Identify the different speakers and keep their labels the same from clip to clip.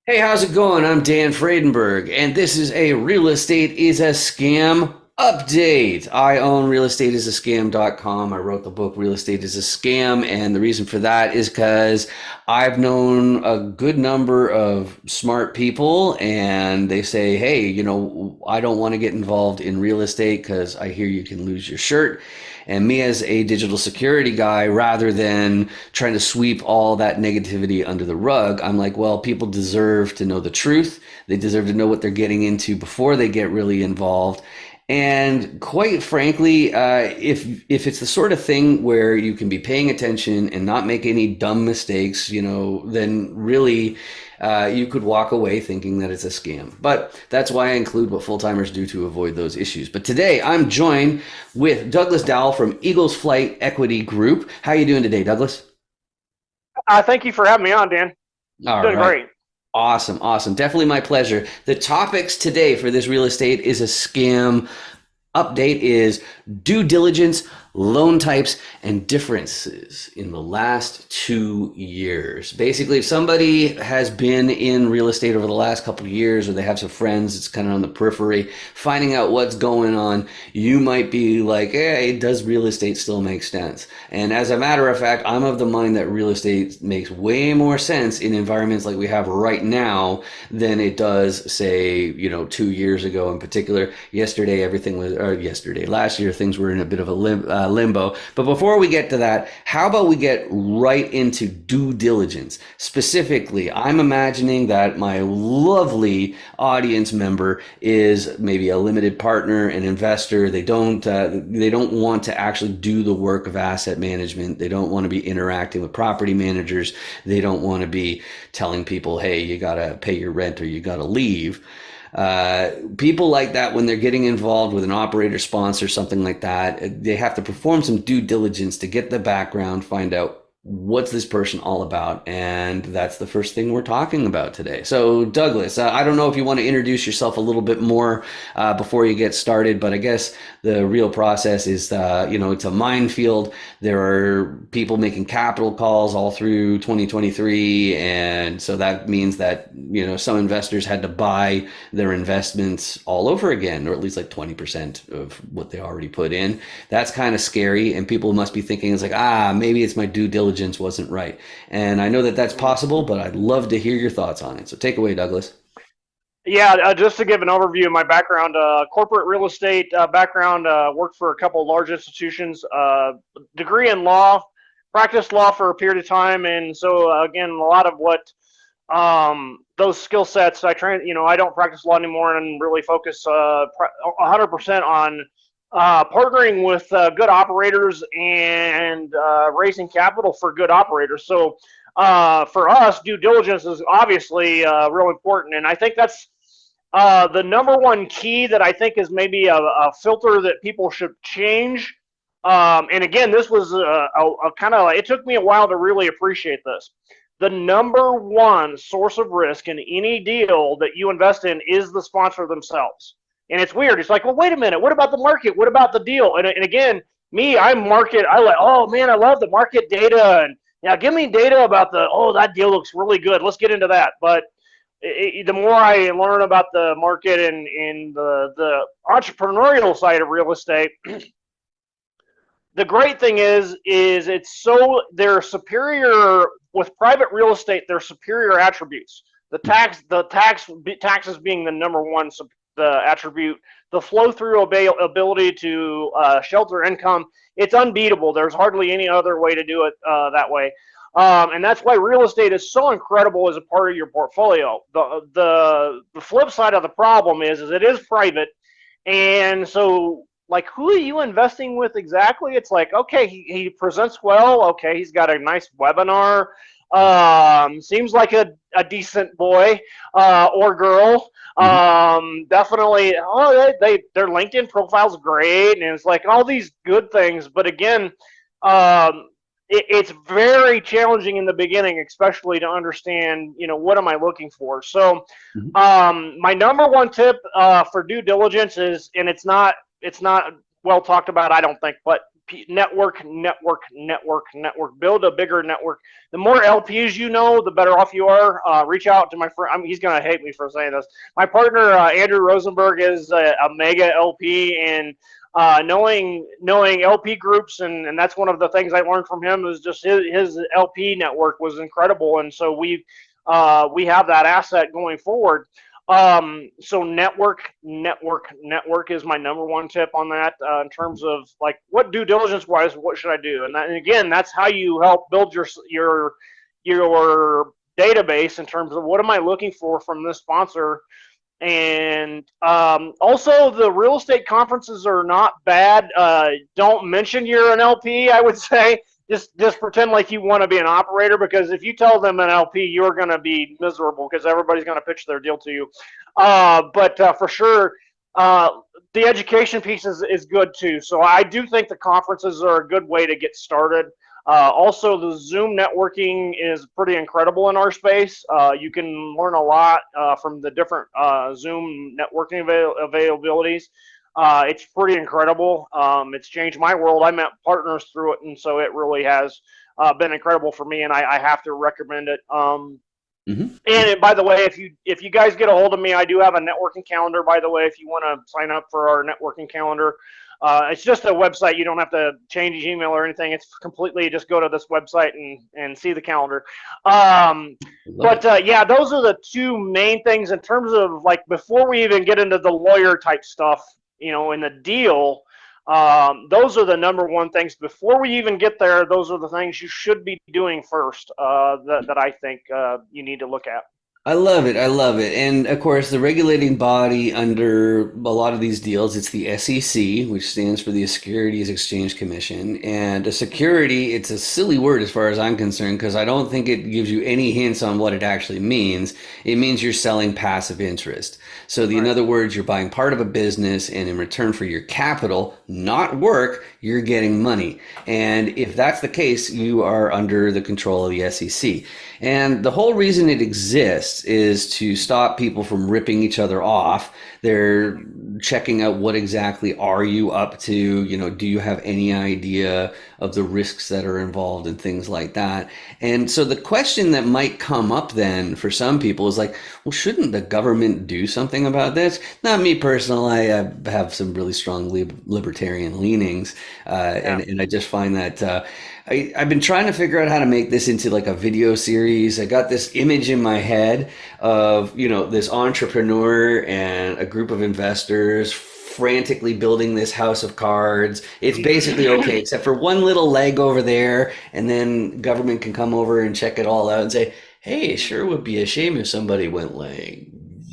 Speaker 1: Hey, how's it going? I'm Dan Fredenberg, and this is a Real Estate is a Scam update. I own realestateisascam.com. I wrote the book Real Estate is a Scam, and the reason for that is because I've known a good number of smart people, and they say, hey, I don't want to get involved in real estate because I hear you can lose your shirt. And me as a digital security guy, rather than trying to sweep all that negativity under the rug, I'm like, well, people deserve to know the truth. They deserve to know what they're getting into before they get really involved. And quite frankly, if it's the sort of thing where you can be paying attention and not make any dumb mistakes, then really you could walk away thinking that it's a scam. But that's why I include what full timers do to avoid those issues. But today I'm joined with Douglas Dowell from Eagles Flight Equity Group. How are you doing today, Douglas?
Speaker 2: Thank you for having me on, Dan.
Speaker 1: All
Speaker 2: Doing
Speaker 1: right.
Speaker 2: great.
Speaker 1: Awesome. Awesome. Definitely my pleasure. The topics today for this real estate is a scam update is due diligence, loan types, and differences in the last 2 years. Basically, if somebody has been in real estate over the last couple of years, or they have some friends, it's kind of on the periphery, finding out what's going on, you might be like, hey, does real estate still make sense? And as a matter of fact, I'm of the mind that real estate makes way more sense in environments like we have right now than it does, say, 2 years ago in particular. Yesterday, everything was, or yesterday, last year, things were in a bit of a limbo. But before we get to that, how about we get right into due diligence? Specifically, I'm imagining that my lovely audience member is maybe a limited partner, an investor. They don't want to actually do the work of asset management. They don't want to be interacting with property managers. They don't want to be telling people, hey, you got to pay your rent or you got to leave. People like that, when they're getting involved with an operator sponsor, something like that, they have to perform some due diligence to get the background, find out what's this person all about. And that's the first thing we're talking about today. So, Douglas, I don't know if you want to introduce yourself a little bit more before you get started, but I guess the real process is, it's a minefield. There are people making capital calls all through 2023. And so that means that, some investors had to buy their investments all over again, or at least like 20% of what they already put in. That's kind of scary. And people must be thinking, it's like, maybe it's my due diligence wasn't right. And I know that that's possible, but I'd love to hear your thoughts on it. So take away, Douglas.
Speaker 2: Yeah, just to give an overview of my background, corporate real estate background, worked for a couple of large institutions, degree in law, practiced law for a period of time, and so again, a lot of what those skill sets I train. I don't practice law anymore and really focus 100% on partnering with good operators and raising capital for good operators. So for us, due diligence is obviously real important, and I think that's the number one key that I think is maybe a filter that people should change. And again, this was a kind of, it took me a while to really appreciate this. The number one source of risk in any deal that you invest in is the sponsor themselves. And it's weird. It's like, well, wait a minute. What about the market? What about the deal? And again, me, I'm market. I like, oh man, I love the market data. And yeah, give me data about that deal looks really good. Let's get into that. But the more I learn about the market and the entrepreneurial side of real estate, the great thing is it's so they're superior with private real estate. They're superior attributes. Taxes being the number one the attribute. The flow through ability to shelter income. It's unbeatable. There's hardly any other way to do it that way. And that's why real estate is so incredible as a part of your portfolio. The flip side of the problem is it is private, and so like who are you investing with exactly? It's like, okay, he presents well, okay, he's got a nice webinar, seems like a decent boy or girl.
Speaker 1: Mhm.
Speaker 2: Definitely, oh, their LinkedIn profile's great, and it's like all these good things. But again, it's very challenging in the beginning, especially to understand, what am I looking for. So,
Speaker 1: Mhm.
Speaker 2: my number one tip for due diligence is, and it's not well talked about, I don't think, but network. Build a bigger network. The more LPs you know, the better off you are. Reach out to my friend. I mean, he's gonna hate me for saying this. My partner Andrew Rosenberg is a mega LP, and knowing LP groups, and that's one of the things I learned from him is just his LP network was incredible, and so we have that asset going forward. So network is my number one tip on that in terms of like what due diligence wise, what should I do? And again, that's how you help build your database in terms of what am I looking for from this sponsor. And also, the real estate conferences are not bad. Don't mention you're an LP, I would say. Just pretend like you want to be an operator, because if you tell them an LP, you're going to be miserable because everybody's going to pitch their deal to you. But for sure, uh, the education piece is good too. So I do think the conferences are a good way to get started. Also, the Zoom networking is pretty incredible in our space. You can learn a lot from the different Zoom networking availabilities. It's pretty incredible. It's changed my world. I met partners through it, and so it really has been incredible for me, and I have to recommend it.
Speaker 1: Mm-hmm.
Speaker 2: And by the way, if you guys get a hold of me, I do have a networking calendar. By the way, if you want to sign up for our networking calendar, it's just a website. You don't have to change your email or anything. It's completely just go to this website and see the calendar.
Speaker 1: Love it.
Speaker 2: But yeah, those are the two main things in terms of like before we even get into the lawyer type stuff, in the deal. Those are the number one things before we even get there. Those are the things you should be doing first that I think you need to look at.
Speaker 1: I love it. I love it. And of course, the regulating body under a lot of these deals, it's the SEC, which stands for the Securities Exchange Commission. And a security, it's a silly word as far as I'm concerned, because I don't think it gives you any hints on what it actually means. It means you're selling passive interest. So, in
Speaker 2: Right.
Speaker 1: other words, you're buying part of a business, and in return for your capital, not work, you're getting money. And if that's the case, you are under the control of the SEC. And the whole reason it exists is to stop people from ripping each other off. They're checking out what exactly are you up to? Do you have any idea of the risks that are involved and things like that? And so the question that might come up then for some people is like, well, shouldn't the government do something about this? Not me personally. I have some really strong libertarian leanings,
Speaker 2: Yeah.
Speaker 1: and I just find that I've been trying to figure out how to make this into like a video series. I got this image in my head of, this entrepreneur and a group of investors frantically building this house of cards. It's basically okay, except for one little leg over there, and then government can come over and check it all out and say, hey, it sure would be a shame if somebody went like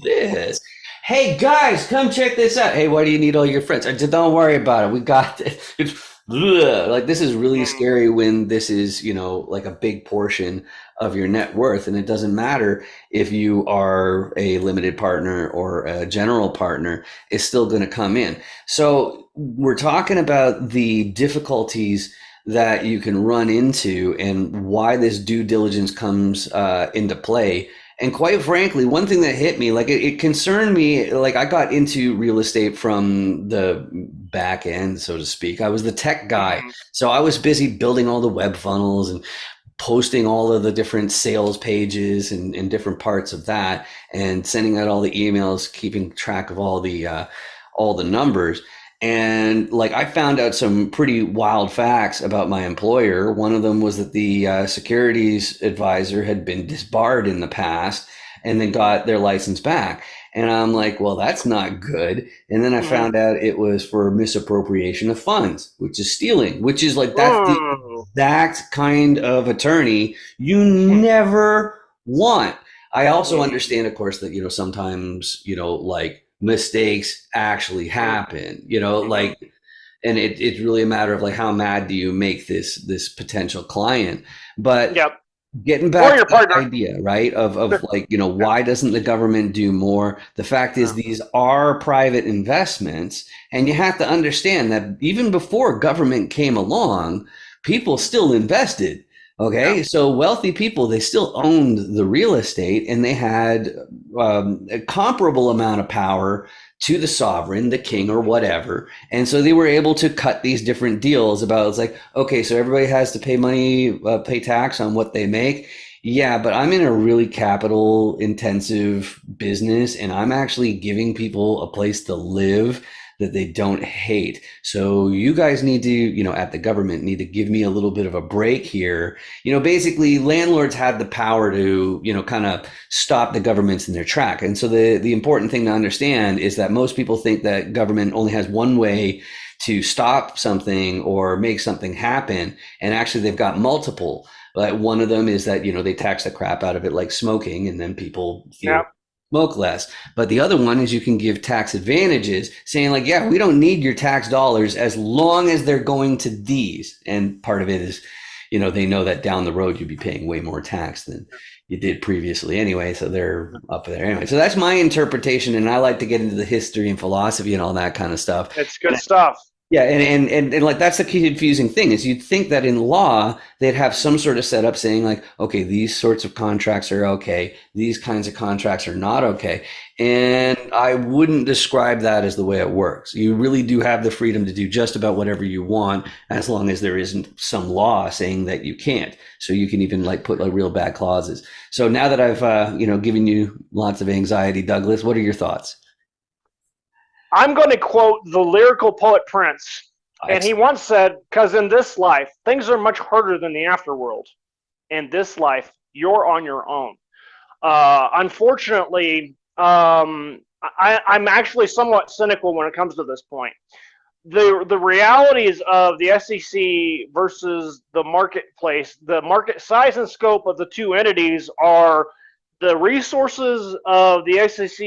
Speaker 1: this. Hey guys, come check this out. Hey, why do you need all your friends? I said, don't worry about it. We got this. It's like this is really
Speaker 2: Mm.
Speaker 1: scary when this is, like a big portion of your net worth, and it doesn't matter if you are a limited partner or a general partner, it's still going to come in. So we're talking about the difficulties that you can run into and why this due diligence comes into play. And quite frankly, one thing that hit me, like it concerned me, like I got into real estate from the back end, so to speak. I was the tech guy.
Speaker 2: Mm.
Speaker 1: So I was busy building all the web funnels and posting all of the different sales pages and different parts of that and sending out all the emails, keeping track of all the numbers. And like I found out some pretty wild facts about my employer. One of them was that the securities advisor had been disbarred in the past and then got their license back. And I'm like, well, that's not good. And then I
Speaker 2: Mm.
Speaker 1: found out it was for misappropriation of funds, which is stealing, which is like that's the
Speaker 2: Mm.
Speaker 1: exact kind of attorney you never want. I also
Speaker 2: Mm.
Speaker 1: understand, of course, that sometimes like mistakes actually
Speaker 2: Mm.
Speaker 1: happen.
Speaker 2: Mhm.
Speaker 1: Like, and it's really a matter of like how mad do you make this potential client. But
Speaker 2: Yep.
Speaker 1: getting
Speaker 2: Or
Speaker 1: back to
Speaker 2: your
Speaker 1: that
Speaker 2: partner.
Speaker 1: idea, right? Of
Speaker 2: Sure.
Speaker 1: like,
Speaker 2: Yeah.
Speaker 1: why doesn't the government do more? The fact is
Speaker 2: Yeah.
Speaker 1: these are private investments, and you have to understand that even before government came along, people still invested.
Speaker 2: Yeah.
Speaker 1: Okay, so wealthy people, they still owned the real estate and they had a comparable amount of power to the sovereign, the king, or whatever. And so they were able to cut these different deals about it's like, okay, so everybody has to pay money, pay tax on what they make. Yeah, but I'm in a really capital intensive business and I'm actually giving people a place to live that they don't hate. So you guys need to, at the government, need to give me a little bit of a break here. Basically landlords had the power to, kind of stop the governments in their track. And so the important thing to understand is that most people think that government only has one way to stop something or make something happen. And actually they've got multiple. Like one of them is that, they tax the crap out of it like smoking and then people
Speaker 2: Yeah.
Speaker 1: feel smoke less. But the other one is you can give tax advantages saying like, yeah, we don't need your tax dollars as long as they're going to these. And part of it is, they know that down the road you'd be paying way more tax than you did previously anyway. So they're up there anyway. So that's my interpretation. And I like to get into the history and philosophy and all that kind of stuff.
Speaker 2: It's good stuff.
Speaker 1: Yeah, and like that's the key confusing thing is you'd think that in law they'd have some sort of setup saying like, okay, these sorts of contracts are okay, these kinds of contracts are not okay. And I wouldn't describe that as the way it works. You really do have the freedom to do just about whatever you want as long as there isn't some law saying that you can't. So you can even like put like real bad clauses. So now that I've given you lots of anxiety, Douglas, what are your thoughts?
Speaker 2: I'm going to quote the lyrical poet Prince. And he
Speaker 1: Excellent.
Speaker 2: once said, because in this life, things are much harder than the afterworld. In this life, you're on your own. Unfortunately, I'm actually somewhat cynical when it comes to this point. The realities of the SEC versus the marketplace, the market size and scope of the two entities are the resources of the SEC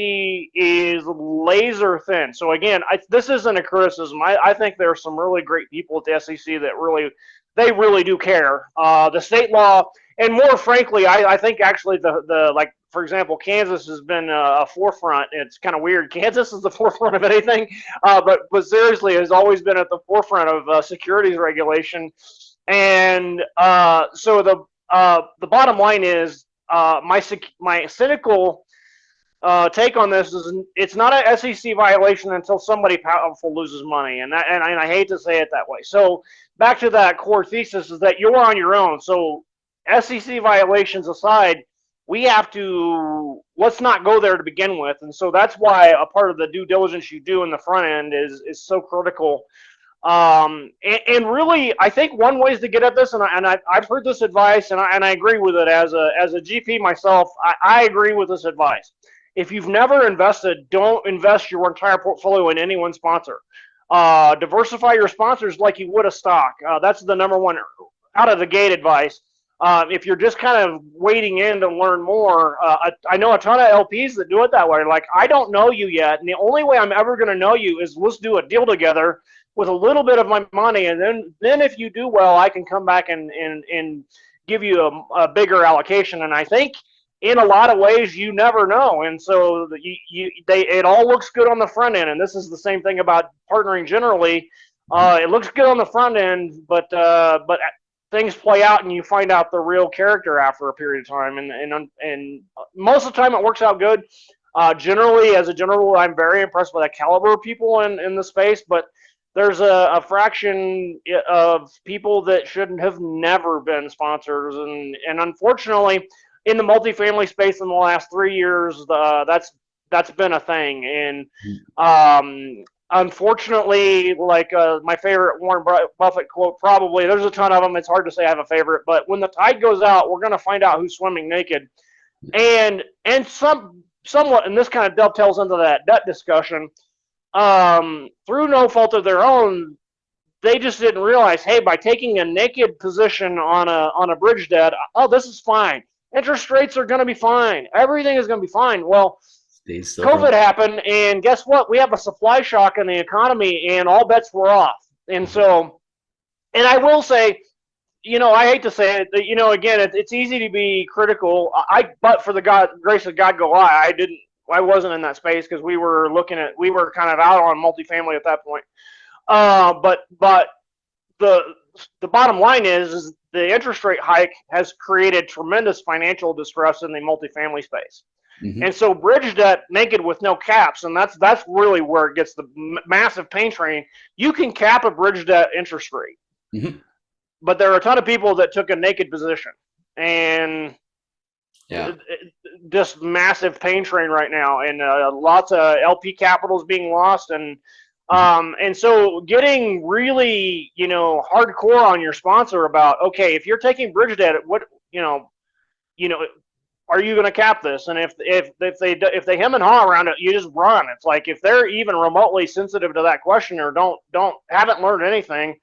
Speaker 2: is laser thin. So again, this isn't a criticism. I think there are some really great people at the SEC that really do care. The state law, and more frankly, I think actually the like for example, Kansas has been a forefront. It's kind of weird. Kansas is the forefront of anything, but seriously has always been at the forefront of securities regulation. And so the bottom line is my cynical take on this is it's not a SEC violation until somebody powerful loses money, and I hate to say it that way. So back to that core thesis is that you're on your own. So SEC violations aside, we have to let's not go there to begin with, and so that's why a part of the due diligence you do in the front end is so critical. And really, I think one way is to get at this, and I've heard this advice, and I agree with it as a GP myself. I agree with this advice. If you've never invested, don't invest your entire portfolio in any one sponsor. Diversify your sponsors like you would a stock. That's the number one out of the gate advice. If you're just kind of wading in to learn more, I know a ton of LPs that do it that way. Like, I don't know you yet, and the only way I'm ever going to know you is let's do a deal together with a little bit of my money, and then if you do well, I can come back and give you a bigger allocation. And I think in a lot of ways you never know, and so it all looks good on the front end, and this is the same thing about partnering generally. It looks good on the front end, but things play out and you find out the real character after a period of time, and most of the time it works out good. Generally, as a general rule, I'm very impressed by the caliber of people in the space, but there's a fraction of people that shouldn't have never been sponsors, and unfortunately, in the multifamily space in the last 3 years, that's been a thing, and unfortunately, like my favorite Warren Buffett quote, probably there's a ton of them. It's hard to say I have a favorite, but when the tide goes out, we're going to find out who's swimming naked, and somewhat, and this kind of dovetails into that debt discussion. Through no fault of their own, they just didn't realize, hey, by taking a naked position on a bridge debt, oh, this is fine. Interest rates are going to be fine. Everything is going to be fine. Well,
Speaker 1: Stays still for
Speaker 2: COVID happened, and guess what? We have a supply shock in the economy, and all bets were off. And so, and I will say, I hate to say it, again, it's easy to be critical. But for the grace of God go I wasn't in that space because we were kind of out on multifamily at that point. But the bottom line is the interest rate hike has created tremendous financial distress in the multifamily space.
Speaker 1: Mm-hmm.
Speaker 2: And so bridge debt naked with no caps, and that's really where it gets the massive pain train. You can cap a bridge debt interest rate,
Speaker 1: Mm-hmm.
Speaker 2: but there are a ton of people that took a naked position, and
Speaker 1: Yeah.
Speaker 2: just massive pain train right now, and lots of LP capital is being lost,
Speaker 1: Mm-hmm.
Speaker 2: and so getting really hardcore on your sponsor about, okay, if you're taking bridge debt, what you know are you going to cap this? And if they hem and haw around it, you just run. It's like if they're even remotely sensitive to that question or haven't learned anything,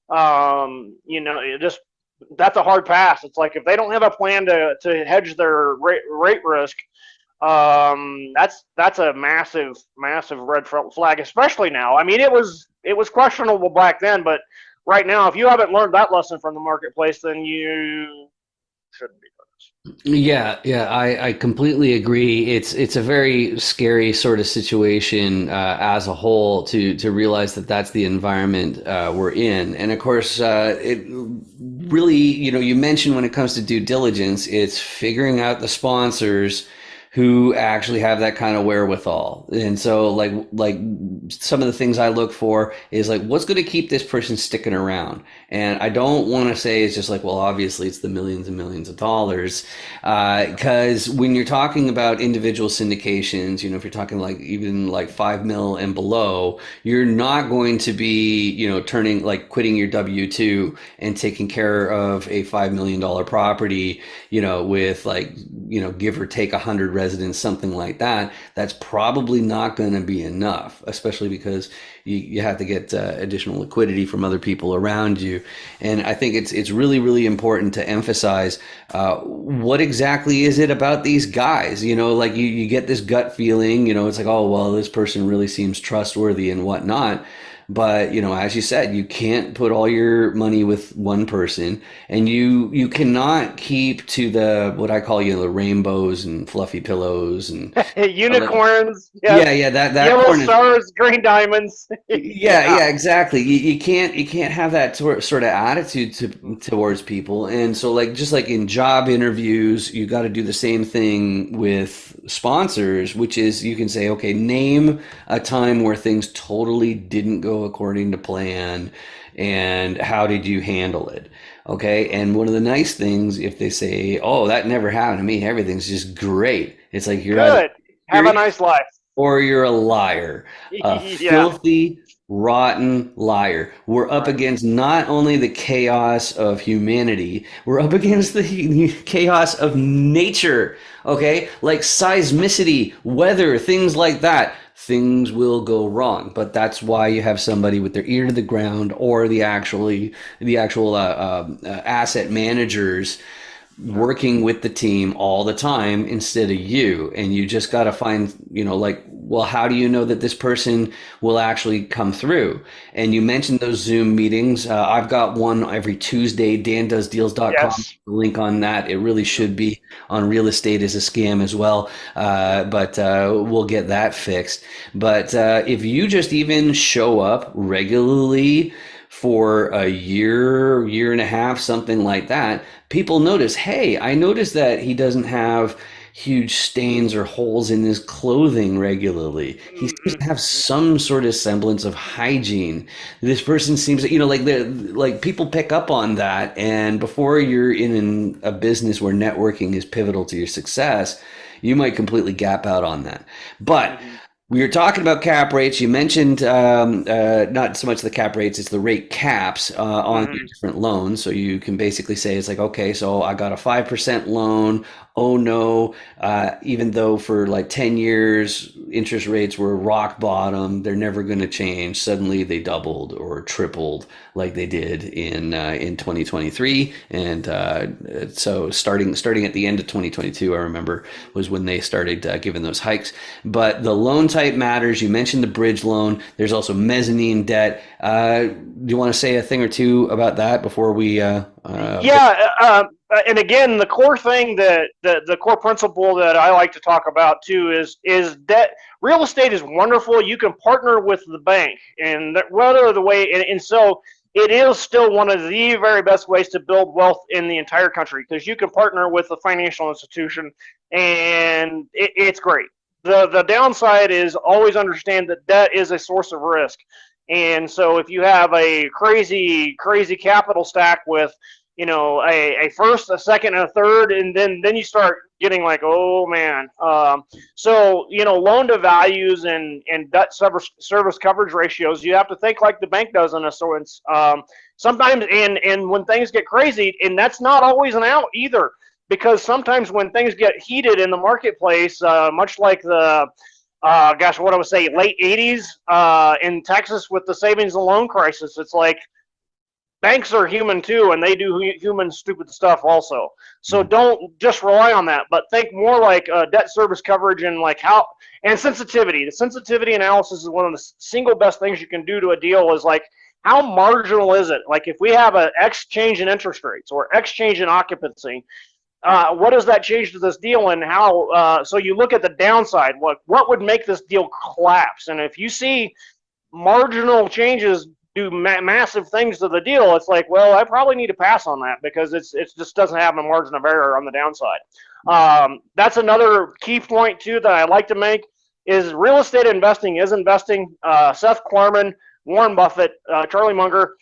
Speaker 2: it just that's a hard pass. It's like if they don't have a plan to hedge their rate risk, that's a massive red flag, especially now. I mean, it was questionable back then, but right now, if you haven't learned that lesson from the marketplace, then you shouldn't be doing this.
Speaker 1: Yeah, yeah, I completely agree. It's a very scary sort of situation as a whole to realize that that's the environment we're in. And of course, it really, you mentioned when it comes to due diligence, it's figuring out the sponsors who actually have that kind of wherewithal. And so like some of the things I look for is like what's going to keep this person sticking around. And I don't want to say it's just like, well, obviously it's the millions and millions of dollars. Because when you're talking about individual syndications, if you're talking like even like 5 mil and below, you're not going to be, quitting your W-2 and taking care of a $5 million property, with like, give or take 100 residents, something like that. That's probably not going to be enough, especially because you have to get additional liquidity from other people around you. And I think it's really, really important to emphasize what exactly is it about these guys? Like you get this gut feeling, it's like, oh, well, this person really seems trustworthy and whatnot. But as you said, you can't put all your money with one person, and you cannot keep to the what I call the rainbows and fluffy pillows and
Speaker 2: Unicorns,
Speaker 1: yeah,
Speaker 2: yes.
Speaker 1: yeah, that
Speaker 2: Yellow
Speaker 1: corn is
Speaker 2: stars, green diamonds.
Speaker 1: yeah,
Speaker 2: Yeah.
Speaker 1: yeah, exactly. You can't have that sort of attitude towards people, and so like just like in job interviews, you got to do the same thing with sponsors, which is you can say, okay, name a time where things totally didn't go according to plan, and how did you handle it? Okay, and one of the nice things if they say, oh, that never happened to me, everything's just great. It's like you're either
Speaker 2: Good. Have a
Speaker 1: serious
Speaker 2: nice life.
Speaker 1: or you're a liar, a
Speaker 2: Yeah.
Speaker 1: filthy, rotten liar. We're up
Speaker 2: Right.
Speaker 1: against not only the chaos of humanity, we're up against the chaos of nature, okay? Like seismicity, weather, things like that. Things will go wrong, but that's why you have somebody with their ear to the ground or the actual asset managers
Speaker 2: Yeah.
Speaker 1: working with the team all the time instead of you. And you just got to find, like, well, how do you know that this person will actually come through? And you mentioned those Zoom meetings. I've got one every Tuesday, dandoesdeals.com.
Speaker 2: Yes.
Speaker 1: The link on that. It really
Speaker 2: Yep.
Speaker 1: should be on real estate is a scam as well.
Speaker 2: Yep.
Speaker 1: But we'll get that fixed. But if you just even show up regularly for a year and a half, something like that, people notice, hey, I noticed that he doesn't have huge stains or holes in his clothing regularly. He seems to have some sort of semblance of hygiene. This person seems, like people pick up on that. And before you're in a business where networking is pivotal to your success, you might completely gap out on that. But
Speaker 2: Mm-hmm.
Speaker 1: we were talking about cap rates. You mentioned not so much the cap rates, it's the rate caps on your
Speaker 2: Mm-hmm.
Speaker 1: different loans. So you can basically say it's like, okay, so I got a 5% loan. Oh no, even though for like 10 years interest rates were rock bottom, they're never going to change. Suddenly they doubled or tripled like they did in 2023. And so starting at the end of 2022, I remember was when they started giving those hikes. But the loan type matters. You mentioned the bridge loan. There's also mezzanine debt. Do you want to say a thing or two about that before we?
Speaker 2: Yeah, and again, the core thing that the core principle that I like to talk about too is that real estate is wonderful. You can partner with the bank, and that whether the way, and so it is still one of the very best ways to build wealth in the entire country because you can partner with a financial institution, and it's great. The downside is always understand that debt is a source of risk. And so if you have a crazy capital stack with, a first, a second, and a third, and then you start getting like, oh man. So loan to values and debt service coverage ratios, you have to think like the bank does in a sense. Sometimes, and when things get crazy, and that's not always an out either, because sometimes when things get heated in the marketplace, much like the gosh, what I would say, late 80s in Texas with the savings and loan crisis, it's like banks are human too, and they do human stupid stuff also. So don't just rely on that, but think more like debt service coverage and like how, and sensitivity. The sensitivity analysis is one of the single best things you can do to a deal is like, how marginal is it? Like if we have an X change in interest rates or X change in occupancy, what does that change to this deal, and how? So you look at the downside. What would make this deal collapse? And if you see marginal changes do massive things to the deal, it's like, well, I probably need to pass on that because it just doesn't have a margin of error on the downside. That's another key point too that I like to make is real estate investing is investing. Seth Klarman, Warren Buffett, Charlie Munger,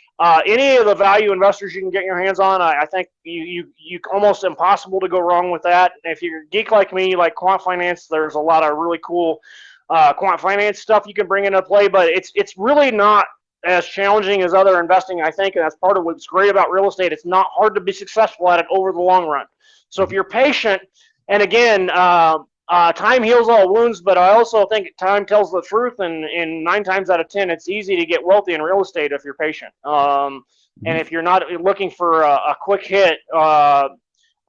Speaker 2: any of the value investors you can get your hands on, I think you almost impossible to go wrong with that. If you're a geek like me, like quant finance, there's a lot of really cool quant finance stuff you can bring into play, but it's really not as challenging as other investing, I think, and that's part of what's great about real estate. It's not hard to be successful at it over the long run. So if you're patient, and again, time heals all wounds, but I also think time tells the truth, and 9 times out of 10, it's easy to get wealthy in real estate if you're patient. And if you're not looking for a quick hit,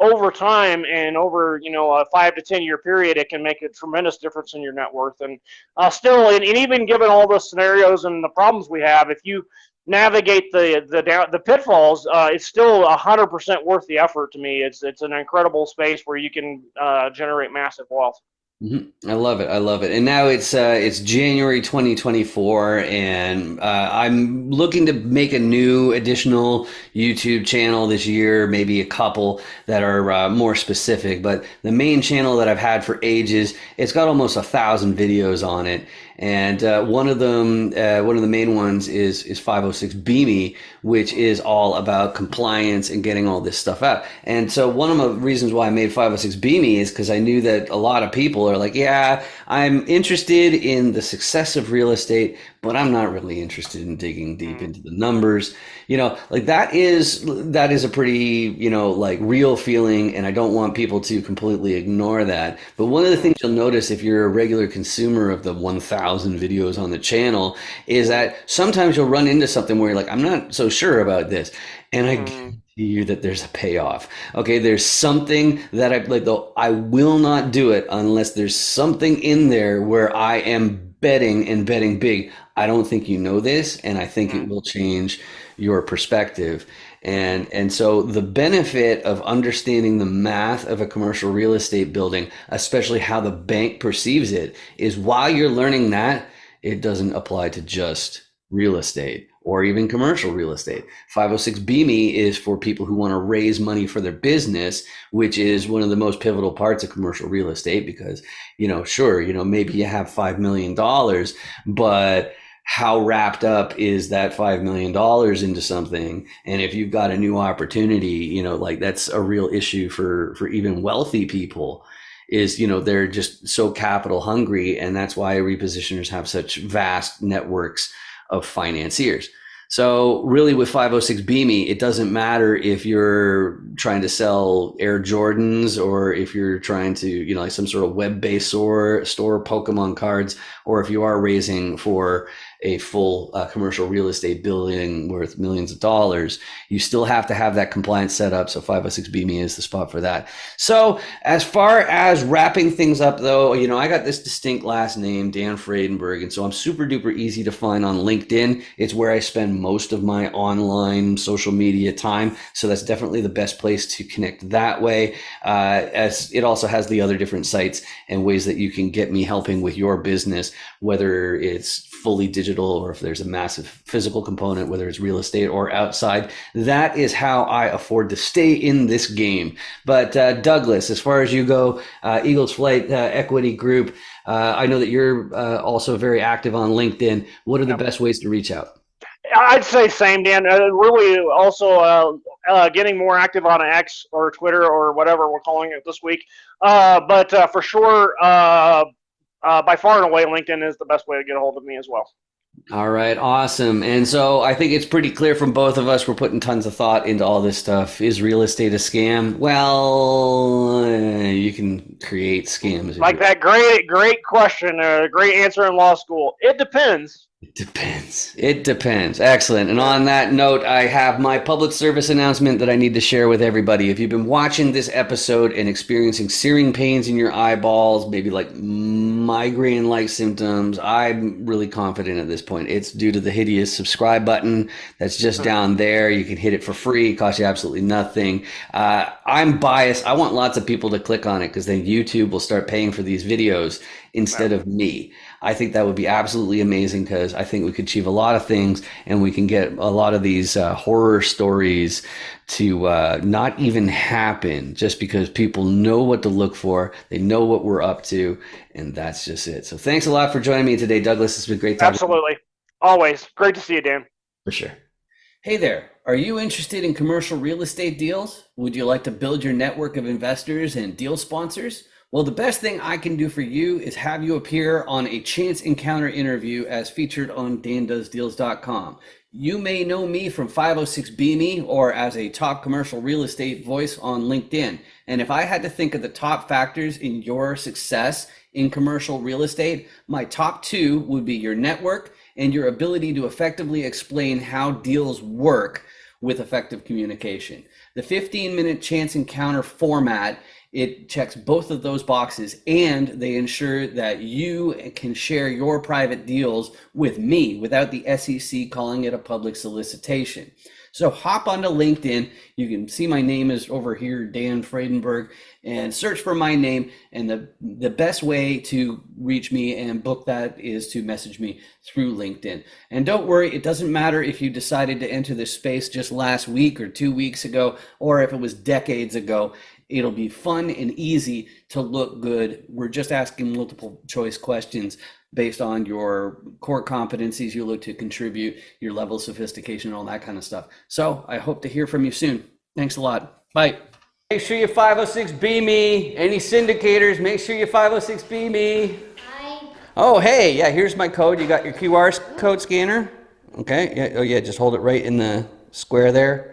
Speaker 2: over time and over a 5 to 10 year period, it can make a tremendous difference in your net worth. And still, and even given all the scenarios and the problems we have, if you navigate the pitfalls, it's still 100% worth the effort to me. It's an incredible space where you can generate massive wealth.
Speaker 1: I love it. I love it. And now it's January 2024, and I'm looking to make a new additional YouTube channel this year, maybe a couple that are more specific. But the main channel that I've had for ages, it's got almost 1,000 videos on it. And one of the main ones is 506 Beamy, which is all about compliance and getting all this stuff out. And so one of the reasons why I made 506 Beamy is because I knew that a lot of people are like, yeah, I'm interested in the success of real estate, but I'm not really interested in digging deep into the numbers. Like that is a pretty, like real feeling, and I don't want people to completely ignore that. But one of the things you'll notice if you're a regular consumer of the 1,000 videos on the channel is that sometimes you'll run into something where you're like, I'm not so sure about this. And I guarantee you that there's a payoff. Okay, there's something that I like, though I will not do it unless there's something in there where I am betting and betting big. I don't think you know this, and I think it will change your perspective. And so the benefit of understanding the math of a commercial real estate building, especially how the bank perceives it, is while you're learning that, it doesn't apply to just real estate or even commercial real estate. 506 Beamy is for people who want to raise money for their business, which is one of the most pivotal parts of commercial real estate because, sure, maybe you have $5 million, but how wrapped up is that $5 million into something? And if you've got a new opportunity, like that's a real issue for even wealthy people is, they're just so capital hungry. And that's why repositioners have such vast networks of financiers. So really with 506 Beamy, it doesn't matter if you're trying to sell Air Jordans or if you're trying to, like some sort of web-based store Pokemon cards, or if you are raising for a full commercial real estate building worth millions of dollars, you still have to have that compliance set up. So 506 Beamy is the spot for that. So as far as wrapping things up though, I got this distinct last name, Dan Fredenberg. And so I'm super duper easy to find on LinkedIn. It's where I spend most of my online social media time. So that's definitely the best place to connect that way. As it also has the other different sites and ways that you can get me helping with your business, whether it's fully digital or if there's a massive physical component, whether it's real estate or outside. That is how I afford to stay in this game. But Douglas, as far as you go, Eagles Flight Equity Group, I know that you're also very active on LinkedIn. What are the best ways to reach out?
Speaker 2: I'd say same, Dan. Really, also getting more active on X or Twitter or whatever we're calling it this week. But for sure, by far and away, LinkedIn is the best way to get a hold of me as well.
Speaker 1: All right, awesome. And so I think it's pretty clear from both of us, we're putting tons of thought into all this stuff. Is real estate a scam? Well, you can create scams.
Speaker 2: Like that great question, great answer in law school. It depends.
Speaker 1: It depends. It depends. Excellent. And on that note, I have my public service announcement that I need to share with everybody. If you've been watching this episode and experiencing searing pains in your eyeballs, maybe like migraine-like symptoms, I'm really confident at this point. It's due to the hideous subscribe button that's just down there. You can hit it for free. It costs you absolutely nothing. I'm biased. I want lots of people to click on it because then YouTube will start paying for these videos instead of me. I think that would be absolutely amazing because I think we could achieve a lot of things and we can get a lot of these horror stories to not even happen just because people know what to look for. They know what we're up to, and that's just it. So thanks a lot for joining me today, Douglas. It's been great talking.
Speaker 2: Absolutely. Always. Great to see you, Dan.
Speaker 1: For sure. Hey there. Are you interested in commercial real estate deals? Would you like to build your network of investors and deal sponsors? Well, the best thing I can do for you is have you appear on a chance encounter interview as featured on dandoesdeals.com. You may know me from 506B or as a top commercial real estate voice on LinkedIn. And if I had to think of the top factors in your success in commercial real estate, my top two would be your network and your ability to effectively explain how deals work with effective communication. The 15-minute chance encounter format, it checks both of those boxes, and they ensure that you can share your private deals with me without the SEC calling it a public solicitation. So hop onto LinkedIn. You can see my name is over here, Dan Friedenberg, and search for my name. And the best way to reach me and book that is to message me through LinkedIn. And don't worry, it doesn't matter if you decided to enter this space just last week or 2 weeks ago, or if it was decades ago. It'll be fun and easy to look good. We're just asking multiple choice questions based on your core competencies you look to contribute, your level of sophistication, all that kind of stuff. So I hope to hear from you soon. Thanks a lot. Bye. Make sure you 506B me. Any syndicators, make sure you 506B me.
Speaker 3: Hi.
Speaker 1: Oh, hey, yeah, here's my code. You got your QR code scanner? Okay, yeah, oh yeah, just hold it right in the square there.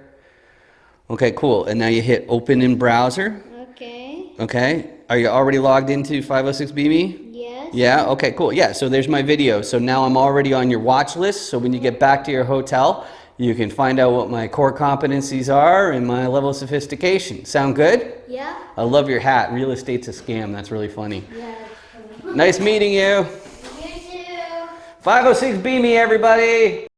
Speaker 1: Okay, cool. And now you hit open in browser.
Speaker 3: Okay.
Speaker 1: Okay. Are you already logged into 506BME?
Speaker 3: Yes.
Speaker 1: Yeah, okay, cool. Yeah, so there's my video. So now I'm already on your watch list. So when you get back to your hotel, you can find out what my core competencies are and my level of sophistication. Sound good?
Speaker 3: Yeah.
Speaker 1: I love your hat. Real estate's a scam. That's really funny.
Speaker 3: Yeah.
Speaker 1: Nice meeting you.
Speaker 3: You too.
Speaker 1: 506BME, everybody.